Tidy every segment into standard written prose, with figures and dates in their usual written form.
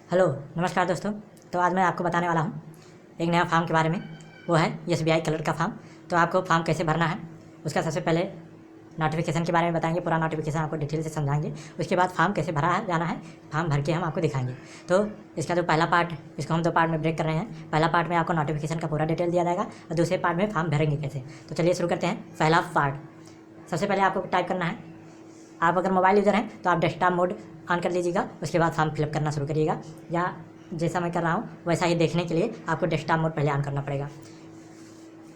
Hello नमस्कार दोस्तों। तो आज मैं आपको बताने वाला हूँ एक नया फॉर्म के बारे में। वो है एसबीआई कलर का फॉर्म। तो आपको फॉर्म कैसे भरना है उसका सबसे पहले नोटिफिकेशन के बारे में बताएंगे। पूरा नोटिफिकेशन आपको डिटेल से समझाएंगे। उसके बाद फॉर्म कैसे भरा है जाना है, फॉर्म भर के हम आपको दिखाएंगे। तो इसका जो पहला पार्ट, इसको हम 2 पार्ट में ब्रेक कर रहे हैं। पहला पार्ट में आपको नोटिफिकेशन का पूरा डिटेल दिया जाएगा और दूसरे पार्ट में फॉर्म भरेंगे कैसे। तो चलिए शुरू करते हैं। पहला पार्ट, सबसे पहले आपको टाइप करना है। आप अगर मोबाइल यूज़र हैं तो आप डेस्कटॉप मोड ऑन कर लीजिएगा। उसके बाद फॉर्म फिलअप करना शुरू करिएगा, या जैसा मैं कर रहा हूँ वैसा ही देखने के लिए आपको डेस्कटॉप मोड पहले ऑन करना पड़ेगा।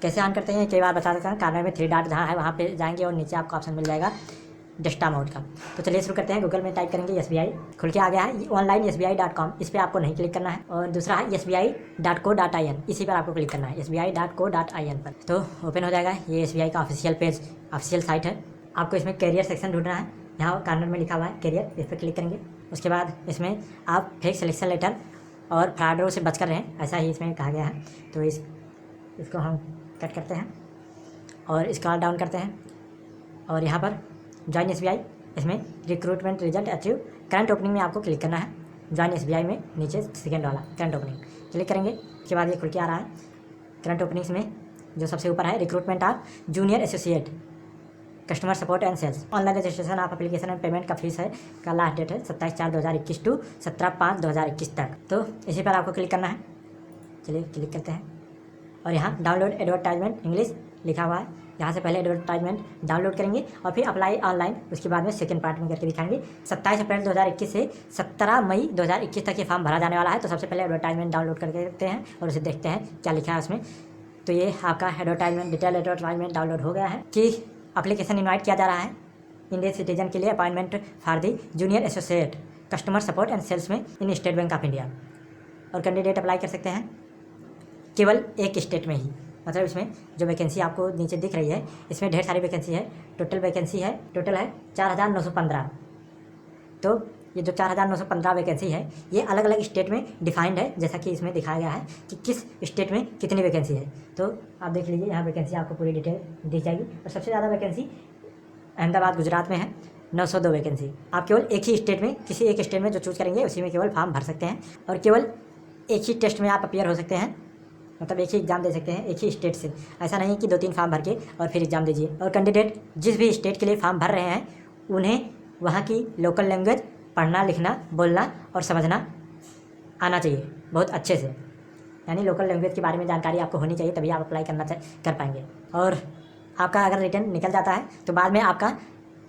कैसे ऑन करते हैं कई बार बता देता हूँ। कार्नर में 3 डॉट जहाँ है वहाँ पे जाएंगे और नीचे आपको ऑप्शन मिल जाएगा डेस्कटॉप मोड का। तो चलिए शुरू करते हैं। गूगल में टाइप करेंगे एसबीआई, खुल के आ गया है ऑनलाइन SBI.com। इस पर आपको नहीं क्लिक करना है। और दूसरा है SBI.co.in, इसी पर आपको क्लिक करना है SBI.co.in पर। तो ओपन हो जाएगा। ये SBI का ऑफिशियल पेज, ऑफिशियल साइट है। आपको इसमें कैरियर सेक्शन ढूंढना है। यहाँ कार्नर में लिखा हुआ है कैरियर, इस पर क्लिक करेंगे। उसके बाद इसमें आप फेक सिलेक्शन लेटर और फ्रॉडों से बच कर रहें, ऐसा ही इसमें कहा गया है। तो इसको हम कट करते हैं और स्क्रॉल डाउन करते हैं और यहाँ पर जॉइन SBI, इसमें recruitment result achieve current opening में आपको क्लिक करना है। जॉइन SBI में नीचे सेकेंड वाला करंट ओपनिंग क्लिक करेंगे। उसके बाद ये खुल के आ रहा है। करंट ओपनिंग्स में जो सबसे ऊपर है recruitment of junior associate customer support and sales. Online registration of application and payment का फीस है का लास्ट डेट है 27/4/2021 टू 17/5/2021 तक। तो इसी पर आपको क्लिक करना है। चलिए क्लिक करते हैं और यहाँ डाउनलोड एडवर्टाइजमेंट इंग्लिश लिखा हुआ है। यहाँ से पहले एडवर्टाइजमेंट डाउनलोड करेंगे और फिर अप्लाई ऑनलाइन, उसके बाद में सेकंड पार्ट में करके दिखाएंगे। 27 अप्रैल 2021 से 17 मई 2021 तक ये फॉर्म भरा जाने वाला है। तो सबसे पहले एडवर्टाइजमेंट डाउनलोड करके देखते हैं और उसे देखते हैं क्या लिखा है उसमें। तो ये आपका एडवर्टाइजमेंट, डिटेल एडवर्टाइजमेंट डाउनलोड हो गया है कि एप्लीकेशन इनवाइट किया जा रहा है इंडियन सिटीजन के लिए appointment for the junior associate customer support and sales में in State Bank of India. और कैंडिडेट अप्लाई कर सकते हैं केवल एक स्टेट में ही। मतलब इसमें जो वैकेंसी आपको नीचे दिख रही है इसमें ढेर सारी वैकेंसी है। टोटल वैकेंसी है, टोटल है 4915। तो ये जो 4915 वैकेंसी है ये अलग अलग स्टेट में डिफाइंड है, जैसा कि इसमें दिखाया गया है कि किस स्टेट में कितनी वैकेंसी है। तो आप देख लीजिए, यहाँ वैकेंसी आपको पूरी डिटेल दी जाएगी। और सबसे ज़्यादा वैकेंसी अहमदाबाद गुजरात में है, 902 वैकेंसी। आप केवल एक ही स्टेट में, किसी एक स्टेट में जो चूज़ करेंगे उसी में केवल फॉर्म भर सकते हैं और केवल एक ही टेस्ट में आप अपीयर हो सकते हैं। मतलब एक ही एग्ज़ाम दे सकते हैं एक ही स्टेट से। ऐसा नहीं कि 2-3 फॉर्म भर के और फिर एग्ज़ाम दीजिए। और कैंडिडेट जिस भी स्टेट के लिए फॉर्म भर रहे हैं उन्हें वहाँ की लोकल लैंग्वेज पढ़ना, लिखना, बोलना और समझना आना चाहिए बहुत अच्छे से। यानी लोकल लैंग्वेज के बारे में जानकारी आपको होनी चाहिए, तभी आप अप्लाई कर पाएंगे। और आपका अगर रिटर्न निकल जाता है तो बाद में आपका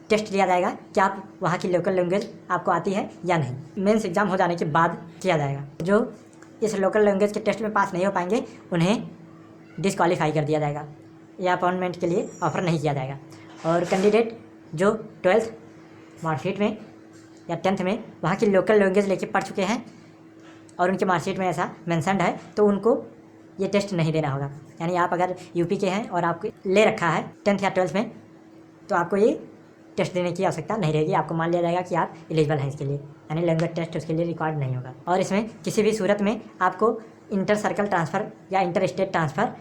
टेस्ट लिया जाएगा कि आप वहाँ की लोकल लैंग्वेज आपको आती है या नहीं। मेंस एग्ज़ाम हो जाने के बाद किया जाएगा। जो इस लोकल लैंग्वेज के टेस्ट में पास नहीं हो पाएंगे उन्हें डिसक्वालीफाई कर दिया जाएगा या अपॉइंटमेंट के लिए ऑफ़र नहीं किया जाएगा। और कैंडिडेट जो 12th मार्कशीट में या 10th में वहाँ की लोकल लैंग्वेज लेके पढ़ चुके हैं और उनके मार्कशीट में ऐसा मेंशन्ड है तो उनको ये टेस्ट नहीं देना होगा। यानी आप अगर यूपी के हैं और आपको ले रखा है 10th या 12th में तो आपको ये टेस्ट देने की आवश्यकता नहीं रहेगी। आपको मान लिया जाएगा कि आप एलिजिबल हैं इसके लिए, यानी लैंग्वेज टेस्ट उसके लिए रिकॉर्ड नहीं होगा। और इसमें किसी भी सूरत में आपको इंटर सर्कल ट्रांसफ़र या इंटर स्टेट ट्रांसफ़र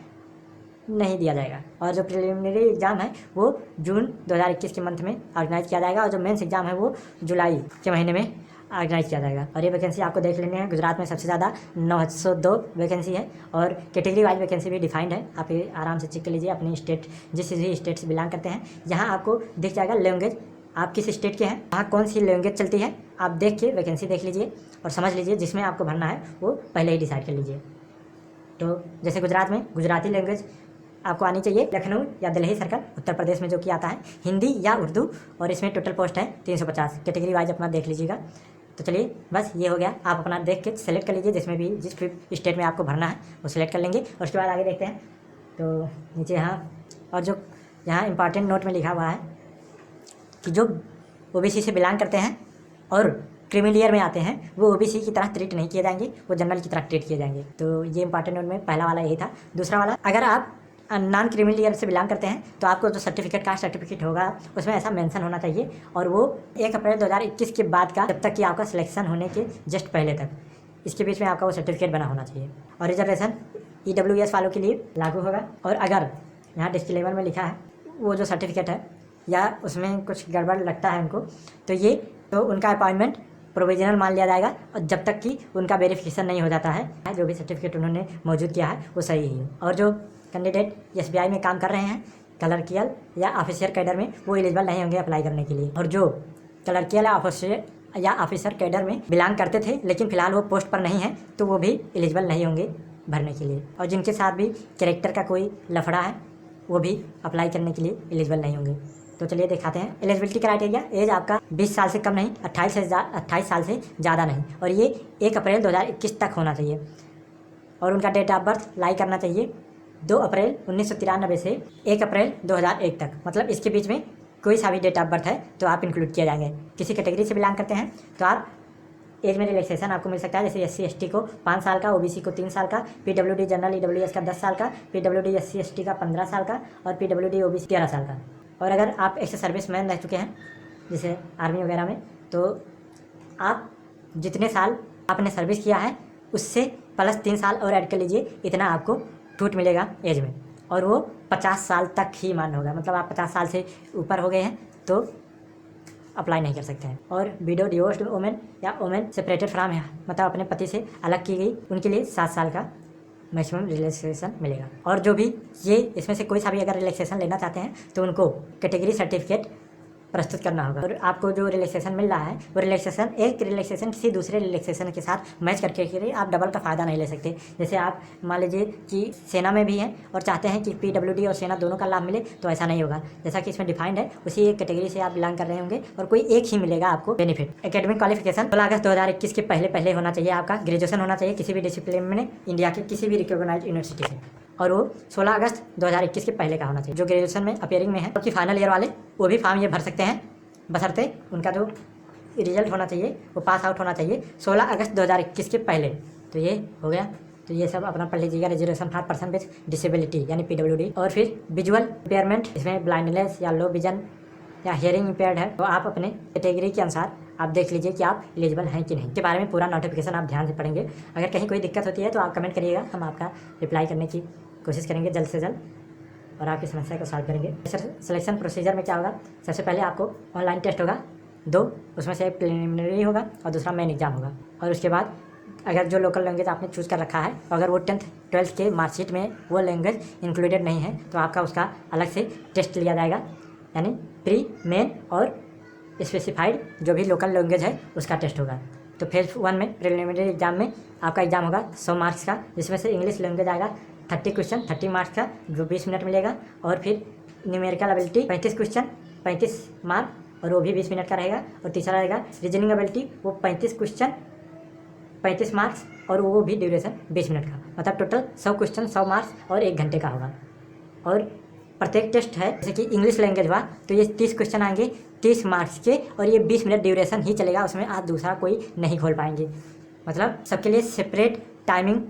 नहीं दिया जाएगा। और जो प्रिलिमिनरी एग्ज़ाम है वो जून 2021 के मंथ में ऑर्गेनाइज किया जाएगा और जो मेंस एग्ज़ाम है वो जुलाई के महीने में ऑर्गेनाइज किया जाएगा। और ये वैकेंसी आपको देख लेने हैं। गुजरात में सबसे ज़्यादा 902 वैकेंसी है और कैटेगरी वाइज वैकेंसी भी डिफाइंड है। आप ये आराम से चेक कर लीजिए अपनी स्टेट, जिस भी स्टेट से बिलोंग करते हैं। यहाँ आपको दिख जाएगा लैंग्वेज आप किस स्टेट के हैं, वहाँ कौन सी लैंग्वेज चलती है। आप देख के वैकेंसी देख लीजिए और समझ लीजिए जिसमें आपको भरना है वो पहले ही डिसाइड कर लीजिए। तो जैसे गुजरात में गुजराती लैंग्वेज आपको आनी चाहिए। लखनऊ या दिल्ली सर्कल उत्तर प्रदेश में जो कि आता है हिंदी या उर्दू। और इसमें टोटल पोस्ट है 350। कैटेगरी वाइज अपना देख लीजिएगा। तो चलिए बस ये हो गया। आप अपना देख के सेलेक्ट कर लीजिए जिसमें भी जिस भी स्टेट में आपको भरना है वो सिलेक्ट कर लेंगे। और उसके बाद आगे देखते हैं। तो नीचे यहाँ और जो यहाँ इंपॉर्टेंट नोट में लिखा हुआ है कि जो ओबीसी से बिलोंग करते हैं और क्रीमिलियर में आते हैं वो ओबीसी की तरह ट्रीट नहीं किए जाएंगे, वो जनरल की तरह ट्रीट किए जाएंगे। तो ये इंपॉर्टेंट नोट में पहला वाला यही था। दूसरा वाला, अगर आप नॉन क्रीमिलियर से बिलोंग करते हैं तो आपको जो सर्टिफिकेट, कास्ट सर्टिफिकेट होगा उसमें ऐसा मेंशन होना चाहिए और वो 1 अप्रैल 2021 के बाद का, जब तक कि आपका सिलेक्शन होने के जस्ट पहले तक, इसके बीच में आपका वो सर्टिफिकेट बना होना चाहिए। और रिजर्वेशन EWS वालों के लिए लागू होगा। और अगर यहाँ डिस्क्लेमर में लिखा है वो जो सर्टिफिकेट है या उसमें कुछ गड़बड़ लगता है उनको तो उनका अपॉइंटमेंट प्रोविजनल मान लिया जाएगा, और जब तक कि उनका वेरिफिकेशन नहीं हो जाता है जो भी सर्टिफिकेट उन्होंने मौजूद किया है वो सही ही हो। और जो कैंडिडेट एसबीआई में काम कर रहे हैं क्लर्कियल या ऑफिसर कैडर में, वो एलिजिबल नहीं होंगे अप्लाई करने के लिए। और जो क्लर्कियल या ऑफिसर कैडर में बिलोंग करते थे लेकिन फिलहाल वो पोस्ट पर नहीं है, तो वो भी एलिजिबल नहीं होंगे भरने के लिए। और जिनके साथ भी कैरेक्टर का कोई लफड़ा है वो भी अप्लाई करने के लिए एलिजिबल नहीं होंगे। तो चलिए दिखाते हैं एलिजिबिलिटी क्राइटेरिया। एज आपका 20 साल से कम नहीं, 28 साल से ज़्यादा नहीं, और ये 1 अप्रैल 2021 तक होना चाहिए। और उनका डेट ऑफ बर्थ लाई करना चाहिए 2 अप्रैल 1993 से 1 अप्रैल 2001 तक, मतलब इसके बीच में कोई सा भी डेट ऑफ बर्थ है तो आप इंक्लूड किए जाएंगे। किसी कैटेगरी से बिलोंग करते हैं तो आप एज में रिलैक्सेशन आपको मिल सकता है, जैसे SC ST को 5 साल का, OBC को 3 साल का, PWD जनरल EWS का 10 साल का, PWD SC ST का 15 साल का, और PWD OBC 13 साल का। और अगर आप एक्स सर्विस मैन रह चुके हैं जैसे आर्मी वगैरह में, तो आप जितने साल आपने सर्विस किया है उससे प्लस 3 साल और ऐड कर लीजिए, इतना आपको छूट मिलेगा एज में। और वो 50 साल तक ही मान्य होगा, मतलब आप 50 साल से ऊपर हो गए हैं तो अप्लाई नहीं कर सकते हैं। और विडो डिवोर्स्ड वुमेन या वुमेन सेपरेटेड फ्रॉम है, मतलब अपने पति से अलग की गई, उनके लिए 7 साल का मैक्सिमम रिलैक्सेशन मिलेगा। और जो भी ये इसमें से कोई सा भी अगर रिलैक्सेशन लेना चाहते हैं तो उनको कैटेगरी सर्टिफिकेट प्रस्तुत करना होगा। और आपको जो रिलैक्सेशन मिल रहा है वो रिलैक्सेशन एक रिलैक्सेशन किसी दूसरे रिलैक्सेशन के साथ मैच करके के लिए आप डबल का फ़ायदा नहीं ले सकते। जैसे आप मान लीजिए कि सेना में भी हैं और चाहते हैं कि PWD और सेना दोनों का लाभ मिले, तो ऐसा नहीं होगा। जैसा कि इसमें डिफाइंड है उसी एक कैटेगरी से आप बिलोंग कर रहे होंगे और कोई एक ही मिलेगा आपको बेनिफिट। एकेडमिक क्वालिफिकेशन 16 अगस्त 2021 के पहले होना चाहिए। आपका ग्रेजुएशन होना चाहिए किसी भी डिसिप्लिन में इंडिया के किसी भी रिकॉग्नाइज्ड यूनिवर्सिटी से, और वो 16 अगस्त 2021 के पहले का होना चाहिए। जो ग्रेजुएशन में अपियरिंग में है क्योंकि फाइनल ईयर वाले वो भी फॉर्म ये भर सकते हैं, बशर्ते उनका जो रिजल्ट होना चाहिए वो पास आउट होना चाहिए 16 अगस्त 2021 के पहले। तो ये हो गया, तो ये सब अपना पढ़ लीजिएगा। Reservation for person with disability यानी PWD। और फिर विजुअल इम्पेयरमेंट, इसमें ब्लाइंडनेस या लो विजन या हियरिंग इम्पेयर्ड है, तो आप अपने कैटेगरी के अनुसार आप देख लीजिए कि आप एलिजिबल हैं कि नहीं। इसके बारे में पूरा नोटिफिकेशन आप ध्यान से पढ़ेंगे। अगर कहीं कोई दिक्कत होती है तो आप कमेंट करिएगा, हम आपका रिप्लाई करने की कोशिश करेंगे जल्द से जल्द और आपकी समस्या को सॉल्व करेंगे। सिलेक्शन प्रोसीजर में क्या होगा, सबसे पहले आपको ऑनलाइन टेस्ट होगा 2, उसमें से एक प्रिलिमिनरी होगा और दूसरा मेन एग्जाम होगा। और उसके बाद अगर जो लोकल लैंग्वेज आपने चूज़ कर रखा है, अगर वो 10th 12th के मार्कशीट में वो लैंग्वेज इंक्लूडेड नहीं है तो आपका उसका अलग से टेस्ट लिया जाएगा, यानी प्री मेन और स्पेसिफाइड जो भी लोकल लैंग्वेज है उसका टेस्ट होगा। तो फेज 1 में प्रिलिमिनरी एग्जाम में आपका एग्जाम होगा 100 मार्क्स का, जिसमें से इंग्लिश लैंग्वेज आएगा 30 क्वेश्चन 30 मार्क्स का जो 20 मिनट मिलेगा। और फिर न्यूमेरिकल एबिलिटी 35 क्वेश्चन 35 मार्क और वो भी 20 मिनट का रहेगा। और तीसरा रहेगा रीजनिंग एबिलिटी, वो 35 क्वेश्चन 35 मार्क्स और वो भी ड्यूरेशन 20 मिनट का, मतलब टोटल 100 क्वेश्चन 100 मार्क्स और 1 घंटे का होगा। और प्रत्येक टेस्ट है, जैसे कि इंग्लिश लैंग्वेज हुआ तो ये 30 क्वेश्चन आएंगे 30 मार्क्स के और ये 20 मिनट ड्यूरेशन ही चलेगा, उसमें आप दूसरा कोई नहीं खोल पाएंगे। मतलब सबके लिए सेपरेट टाइमिंग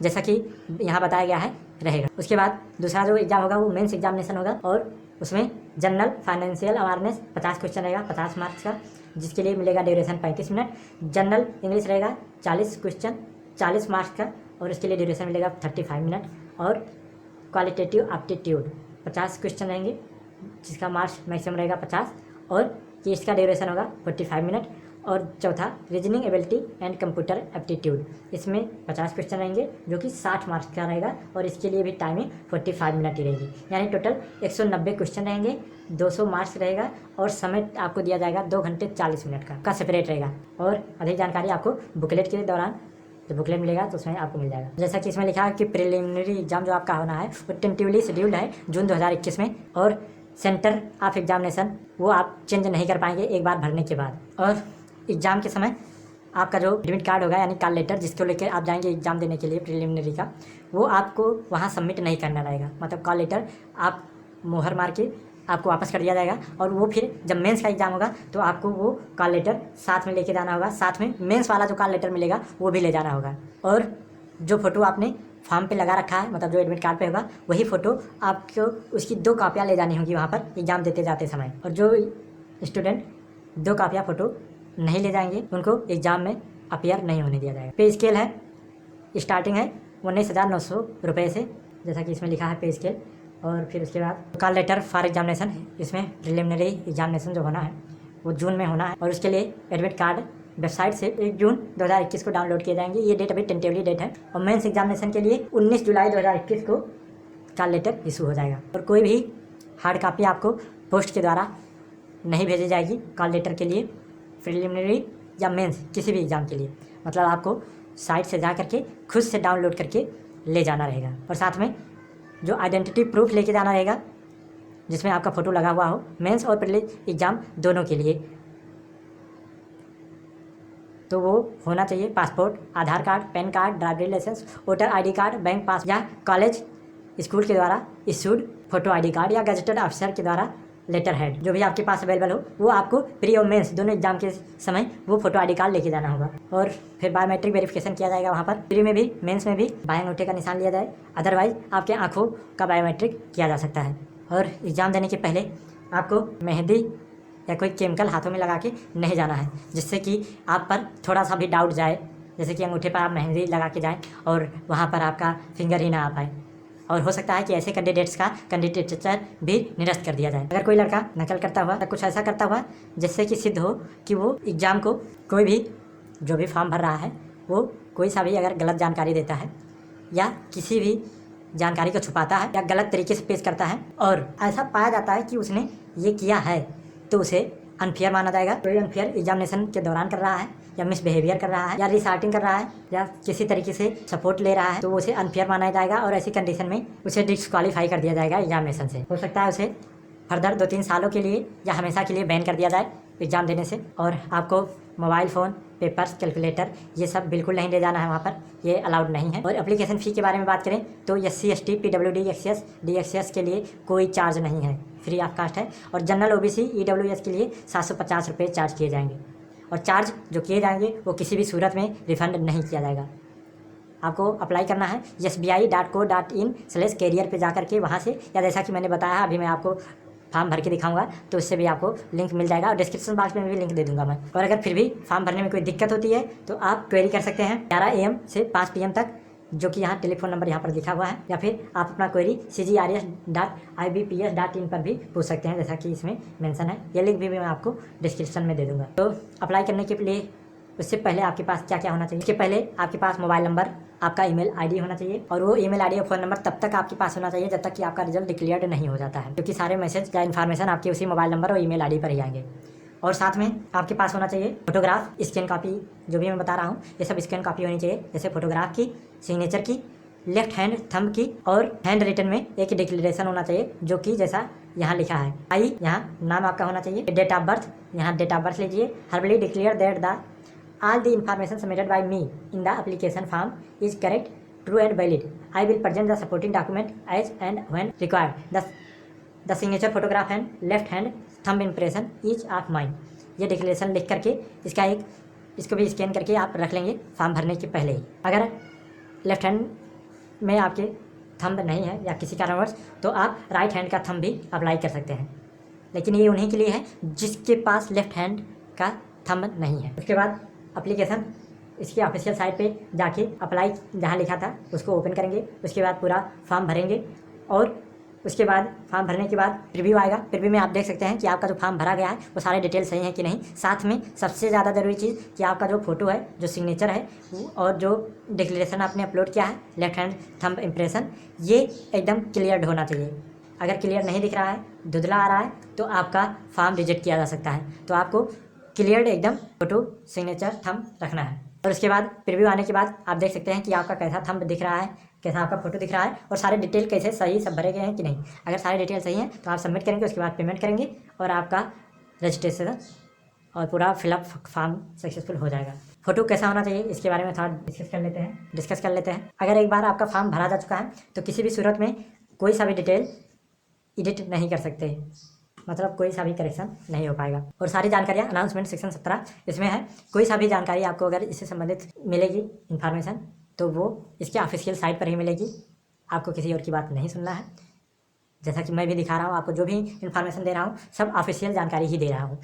जैसा कि यहाँ बताया गया है रहेगा। उसके बाद दूसरा जो एग्जाम होगा वो मेंस एग्जामिनेशन होगा और उसमें जनरल फाइनेंशियल अवेयरनेस 50 क्वेश्चन रहेगा 50 मार्क्स का, जिसके लिए मिलेगा ड्यूरेशन 35 मिनट। जनरल इंग्लिश रहेगा 40 क्वेश्चन 40 मार्क्स का और उसके लिए ड्यूरेशन मिलेगा 35 मिनट। और क्वालिटेटिव एप्टीट्यूड 50 क्वेश्चन रहेंगे जिसका मार्क्स मैक्सिमम रहेगा 50 और ये इसका ड्यूरेशन होगा 45 मिनट। और चौथा reasoning ability and computer aptitude, इसमें 50 क्वेश्चन रहेंगे जो कि 60 मार्क्स का रहेगा और इसके लिए भी टाइमिंग 45 मिनट ही रहेगी, यानी टोटल 190 क्वेश्चन रहेंगे 200 मार्क्स रहेगा और समय आपको दिया जाएगा 2 घंटे 40 मिनट का सेपरेट रहेगा। और अधिक जानकारी आपको बुकलेट के दौरान जो बुकलेट मिलेगा तो उसमें आपको मिल जाएगा। जैसा कि इसमें लिखा है कि प्रिलिमिनरी एग्जाम जो आपका होना है वो टेंटिवली शेड्यूल्ड है जून 2021 में, और सेंटर ऑफ एग्जामिनेशन वो आप चेंज नहीं कर पाएंगे एक बार भरने के बाद। और एग्ज़ाम के समय आपका जो एडमिट कार्ड होगा यानी कॉल लेटर जिसको लेकर आप जाएंगे एग्ज़ाम देने के लिए प्रिलिमिनरी का, वो आपको वहाँ सबमिट नहीं करना रहेगा। मतलब कॉल लेटर आप मोहर मार के आपको वापस कर दिया जाएगा और वो फिर जब मेंस का एग्ज़ाम होगा तो आपको वो कॉल लेटर साथ में लेके जाना होगा, साथ में मेंस वाला जो कॉल लेटर मिलेगा वो भी ले जाना होगा। और जो फ़ोटो आपने फॉर्म पे लगा रखा है, मतलब जो एडमिट कार्ड पे होगा वही फ़ोटो आपको उसकी 2 कापियाँ ले जानी होगी वहाँ पर एग्ज़ाम देते जाते समय। और जो स्टूडेंट 2 कापियाँ फ़ोटो नहीं ले जाएंगे उनको एग्ज़ाम में अपीयर नहीं होने दिया जाएगा। पे स्केल है, स्टार्टिंग है 19,900 रुपये से, जैसा कि इसमें लिखा है पे स्केल। और फिर उसके बाद कॉल लेटर फॉर एग्जामिनेशन, इसमें प्रिलिमिनरी एग्जामिनेशन जो होना है वो जून में होना है और उसके लिए एडमिट कार्ड वेबसाइट से 1 जून 2021 को डाउनलोड किए जाएंगे। ये डेट अभी टेंटेटिवली डेट है और मेंस एग्जामिनेशन के लिए 19 जुलाई 2021 को कॉल लेटर इशू हो जाएगा। और कोई भी हार्ड कापी आपको पोस्ट के द्वारा नहीं भेजी जाएगी कॉल लेटर के लिए, प्रिलिमिनरी या मेंस किसी भी एग्ज़ाम के लिए। मतलब आपको साइट से जा करके खुद से डाउनलोड करके ले जाना रहेगा। और साथ में जो आइडेंटिटी प्रूफ लेके जाना रहेगा जिसमें आपका फ़ोटो लगा हुआ हो, मेंस और प्रीलिम्स एग्ज़ाम दोनों के लिए। तो वो होना चाहिए passport, Aadhaar card, PAN card, driving licence, voter ID card, bank pass या कॉलेज स्कूल के द्वारा इशूड फोटो आईडी कार्ड या गजेटेड ऑफिसर के द्वारा लेटर हेड, जो भी आपके पास अवेलेबल हो वो आपको प्री और मेंस दोनों एग्जाम के समय वो फोटो आईडी कार्ड लेके जाना होगा। और फिर बायोमेट्रिक वेरिफिकेशन किया जाएगा वहाँ पर, प्री में भी मेंस में भी बाएं अंगूठे का निशान लिया जाए, अदरवाइज आपके आँखों का बायोमेट्रिक किया जा सकता है। और एग्ज़ाम देने के पहले आपको मेहंदी या कोई केमिकल हाथों में लगा के नहीं जाना है, जिससे कि आप पर थोड़ा सा भी डाउट जाए, जैसे कि अंगूठे पर आप मेहंदी लगा के जाएँ और वहाँ पर आपका फिंगर ही ना आ पाए। और हो सकता है कि ऐसे कैंडिडेट्स का कैंडिडेचर भी निरस्त कर दिया जाए। अगर कोई लड़का नकल करता हुआ या कुछ ऐसा करता हुआ जिससे कि सिद्ध हो कि वो एग्ज़ाम को कोई भी जो भी फॉर्म भर रहा है वो कोई सा भी अगर गलत जानकारी देता है या किसी भी जानकारी को छुपाता है या गलत तरीके से पेश करता है और ऐसा पाया जाता है कि उसने ये किया है, तो उसे अनफेयर माना जाएगा। कोई अनफेयर एग्जामिनेशन के दौरान कर रहा है या मिसबिहेवियर कर रहा है या रिसार्टिंग कर रहा है या किसी तरीके से सपोर्ट ले रहा है, तो उसे अनफेयर माना जाएगा और ऐसी कंडीशन में उसे डिस्क्वालीफाई कर दिया जाएगा एग्जामिनेशन से। हो सकता है उसे फर्दर 2-3 सालों के लिए या हमेशा के लिए बैन कर दिया जाए एग्ज़ाम देने से। और आपको मोबाइल फ़ोन, पेपर्स, कैलकुलेटर ये सब बिल्कुल नहीं ले जाना है वहाँ पर, ये अलाउड नहीं है। और एप्लीकेशन फ़ी के बारे में बात करें तो SC ST PWD XCS DXCS के लिए कोई चार्ज नहीं है, फ्री ऑफ कास्ट है। और जनरल OBC EWS के लिए 750 रुपये चार्ज किए जाएंगे और चार्ज जो किए जाएंगे वो किसी भी सूरत में रिफ़ंड नहीं किया जाएगा। आपको अप्लाई करना है sbi.co.in/career पे जाकर के वहाँ से, या जैसा कि मैंने बताया अभी मैं आपको फॉर्म भर के दिखाऊंगा तो इससे भी आपको लिंक मिल जाएगा और डिस्क्रिप्शन बॉक्स में भी लिंक दे दूंगा मैं। और अगर फिर भी फॉर्म भरने में कोई दिक्कत होती है तो आप क्वेरी कर सकते हैं 11 AM से 5 PM तक, जो कि यहाँ टेलीफोन नंबर यहाँ पर लिखा हुआ है, या फिर आप अपना क्वेरी cgrs.ibps.in पर भी पूछ सकते हैं, जैसा कि इसमें मेंशन है। ये लिंक भी मैं आपको डिस्क्रिप्शन में दे दूंगा। तो अप्लाई करने के लिए उससे पहले आपके पास क्या क्या होना चाहिए? इसके पहले आपके पास मोबाइल नंबर, आपका ईमेल आईडी होना चाहिए और वो ईमेल आईडी और फ़ोन नंबर तब तक आपके पास होना चाहिए जब तक कि आपका रिजल्ट डिक्लेयर्ड नहीं हो जाता है, क्योंकि सारे मैसेज या इन्फॉर्मेशन आपके उसी मोबाइल नंबर और ईमेल आईडी पर ही आएंगे। और साथ में आपके पास होना चाहिए फोटोग्राफ, स्कैन कॉपी, जो भी मैं बता रहा हूँ ये सब स्कैन कॉपी होनी चाहिए, जैसे फोटोग्राफ की, सिग्नेचर की, लेफ्ट हैंड थंब की और हैंड रिटन में एक डिक्लेरेशन होना चाहिए, जो कि जैसा यहाँ लिखा है। यहाँ नाम आपका होना चाहिए, डेट ऑफ बर्थ, यहाँ डेट ऑफ बर्थ लीजिए। Hereby declare that the all the information submitted by me in the application form is correct, true and valid. I will present the supporting document as and when required. The signature photograph and left hand thumb impression each of mine. ये declaration लिख करके इसको भी scan करके आप रख लेंगे form भरने के पहले ही। अगर लेफ्ट हैंड में आपके थंब नहीं है या किसी कारणवश, तो आप राइट हैंड का थंब भी अप्लाई कर सकते हैं, लेकिन ये उन्हीं के लिए है जिसके पास लेफ्ट हैंड का थंब नहीं है। उसके बाद एप्लीकेशन इसकी ऑफिशियल साइट पे जाके अप्लाई जहाँ लिखा था उसको ओपन करेंगे, उसके बाद पूरा फॉर्म भरेंगे और उसके बाद फॉर्म भरने के बाद प्रीव्यू आएगा। प्रीव्यू में आप देख सकते हैं कि आपका जो फॉर्म भरा गया है वो सारे डिटेल सही है कि नहीं। साथ में सबसे ज़्यादा ज़रूरी चीज़ कि आपका जो फोटो है, जो सिग्नेचर है और जो डिक्लेरेशन आपने अपलोड किया है, लेफ्ट हैंड थंब इम्प्रेशन, ये एकदम क्लियर्ड होना चाहिए। अगर क्लियर नहीं दिख रहा है, धुंधला आ रहा है, तो आपका फॉर्म रिजेक्ट किया जा सकता है। तो आपको क्लियर्ड एकदम फोटो, सिग्नेचर, थंब रखना है। और उसके बाद प्रीव्यू आने के बाद आप देख सकते हैं कि आपका कैसा थंब दिख रहा है, कैसा आपका फोटो दिख रहा है और सारे डिटेल कैसे सही सब भरे गए हैं कि नहीं। अगर सारे डिटेल सही हैं तो आप सबमिट करेंगे, उसके बाद पेमेंट करेंगे और आपका रजिस्ट्रेशन और पूरा फिलअप फॉर्म सक्सेसफुल हो जाएगा। फोटो कैसा होना चाहिए इसके बारे में थोड़ा डिस्कस कर लेते हैं। अगर एक बार आपका फॉर्म भरा जा चुका है तो किसी भी सूरत में कोई सा भी डिटेल एडिट नहीं कर सकते, मतलब कोई सा भी करेक्शन नहीं हो पाएगा। और सारी जानकारियाँ अनाउंसमेंट सेक्शन 17 इसमें है। कोई सा भी जानकारी आपको अगर इससे संबंधित मिलेगी इन्फॉर्मेशन तो वो इसके ऑफिशियल साइट पर ही मिलेगी, आपको किसी और की बात नहीं सुनना है। जैसा कि मैं भी दिखा रहा हूँ आपको, जो भी इन्फॉर्मेशन दे रहा हूँ सब ऑफिशियल जानकारी ही दे रहा हूँ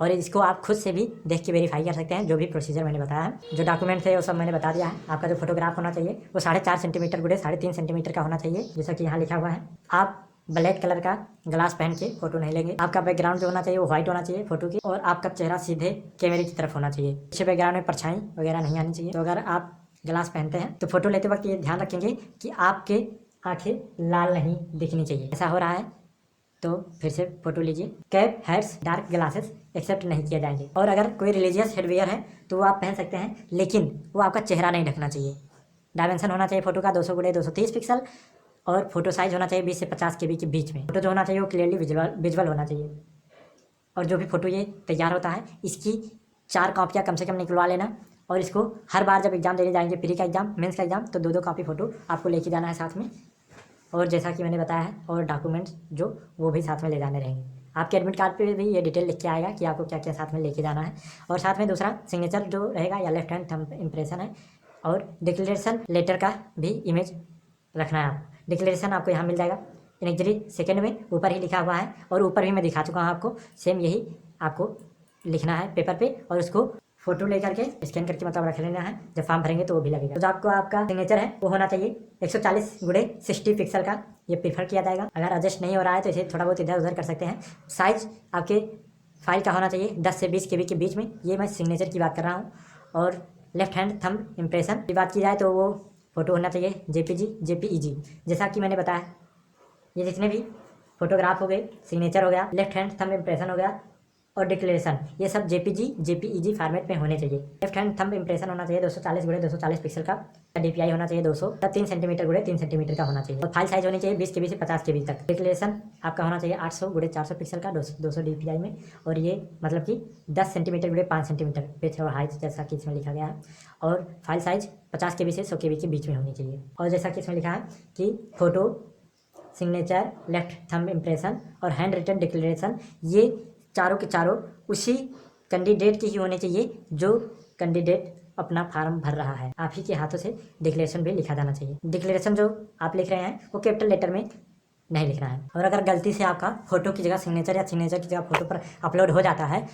और इसको आप खुद से भी देख के वेरीफाई कर सकते हैं। जो भी प्रोसीजर मैंने बताया है, जो डॉक्यूमेंट है वो सब मैंने बता दिया है। आपका जो फोटोग्राफ होना चाहिए वो 4.5 सेंटीमीटर गुड़े 3.5 सेंटीमीटर का होना चाहिए, जैसा कि यहाँ लिखा हुआ है। आप ब्लैक कलर का ग्लास पहन के फ़ोटो नहीं लेंगे। आपका बैकग्राउंड जो होना चाहिए वो व्हाइट होना चाहिए फ़ोटो की, और आपका चेहरा सीधे कैमरे की तरफ होना चाहिए। पीछे बैकग्राउंड में परछाई वगैरह नहीं आनी चाहिए। तो अगर आप ग्लास पहनते हैं तो फ़ोटो लेते वक्त ये ध्यान रखेंगे कि आपके आँखें लाल नहीं दिखनी चाहिए। ऐसा हो रहा है तो फिर से फ़ोटो लीजिए। Cap, hats, dark glasses accept नहीं किए जाएंगे। और अगर कोई रिलीजियस हेडवियर है तो वो आप पहन सकते हैं, लेकिन वो आपका चेहरा नहीं ढकना चाहिए। डायमेंशन होना चाहिए फ़ोटो का 200x230 पिक्सल, और फोटो साइज होना चाहिए 20 से 50 KB के बीच में। फोटो जो होना चाहिए वो क्लियरली विजुअल होना चाहिए। और जो भी फ़ोटो ये तैयार होता है इसकी 4 कॉपियाँ कम से कम निकलवा लेना, और इसको हर बार जब एग्ज़ाम देने जाएंगे, प्री का एग्ज़ाम, मेंस का एग्ज़ाम, तो 2-2 कॉपी फ़ोटो आपको लेके जाना है साथ में। और जैसा कि मैंने बताया है, और डॉक्यूमेंट्स जो वो भी साथ में ले जाने रहेंगे। आपके एडमिट कार्ड पे भी ये डिटेल लिख के आएगा कि आपको क्या क्या साथ में लेके जाना है। और साथ में दूसरा सिग्नेचर जो रहेगा या लेफ्ट हैंड थंब इम्प्रेशन है, और डिक्लेरेशन लेटर का भी इमेज रखना है आप। डिक्लेरेशन आपको यहाँ मिल जाएगा इनिक्जरी सेकेंड में, ऊपर ही लिखा हुआ है, और ऊपर भी मैं दिखा चुका हूँ आपको। सेम यही आपको लिखना है पेपर पे, और उसको फोटो लेकर के स्कैन करके मतलब रख लेना है। जब फॉर्म भरेंगे तो वो भी लगेगा। तो जो आपको आपका सिग्नेचर है वो होना चाहिए 140x60 पिक्सल का, ये प्रीफर किया जाएगा। अगर एडजस्ट नहीं हो रहा है तो इसे थोड़ा बहुत इधर उधर कर सकते हैं। साइज आपके फाइल का होना चाहिए 10 से 20 KB के बीच में। ये मैं सिग्नेचर की बात कर रहा हूँ। और लेफ्ट हैंड थंब इम्प्रेशन की बात की जाए तो वो फ़ोटो होना चाहिए JPG जैसा कि मैंने बताया। ये जितने भी फोटोग्राफ हो गए, सिग्नेचर हो गया, लेफ्ट हैंड थंब इम्प्रेशन हो गया, और डिक्लेरेशन, ये सब JPG फॉर्मेट में होने चाहिए। लेफ्ट हैंड थंब इम्प्रेशन होना चाहिए 240x240 पिक्सल का। DPI होना चाहिए 200, 3 सेंटीमीटर 3 सेंटीमीटर का होना चाहिए। और फाइल साइज होनी चाहिए 20 KB से 50 KB तक। डिक्लेरेशन आपका होना चाहिए 800x400 पिक्सल का 200 DPI में, और ये मतलब कि 10 सेंटीमीटर 5 सेंटीमीटर विड्थ और हाइट, जैसा कि इसमें लिखा गया है। और फाइल साइज 50 KB से 100 KB के बीच में होनी चाहिए। और जैसा कि इसमें लिखा है कि photo, signature, left thumb impression और हैंड रिटन डिक्लेरेशन, ये चारों के चारों उसी कैंडिडेट की ही होनी चाहिए जो कैंडिडेट अपना फार्म भर रहा है। आप ही के हाथों से डिक्लेरेशन भी लिखा जाना चाहिए। डिक्लेरेशन जो आप लिख रहे हैं वो कैपिटल लेटर में नहीं लिखना है। और अगर गलती से आपका फ़ोटो की जगह सिग्नेचर या सिग्नेचर की जगह फ़ोटो पर अपलोड हो जाता है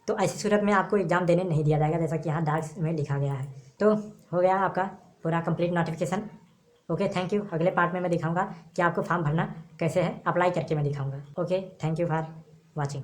तो ऐसी सूरत में आपको एग्ज़ाम देने नहीं दिया जाएगा, जैसा कि यहाँ डार्क में लिखा गया है। तो हो गया आपका पूरा complete notification. Okay, thank you. अगले पार्ट में मैं दिखाऊंगा कि आपको फॉर्म भरना कैसे है, अप्लाई करके मैं दिखाऊंगा। Okay, thank you for watching.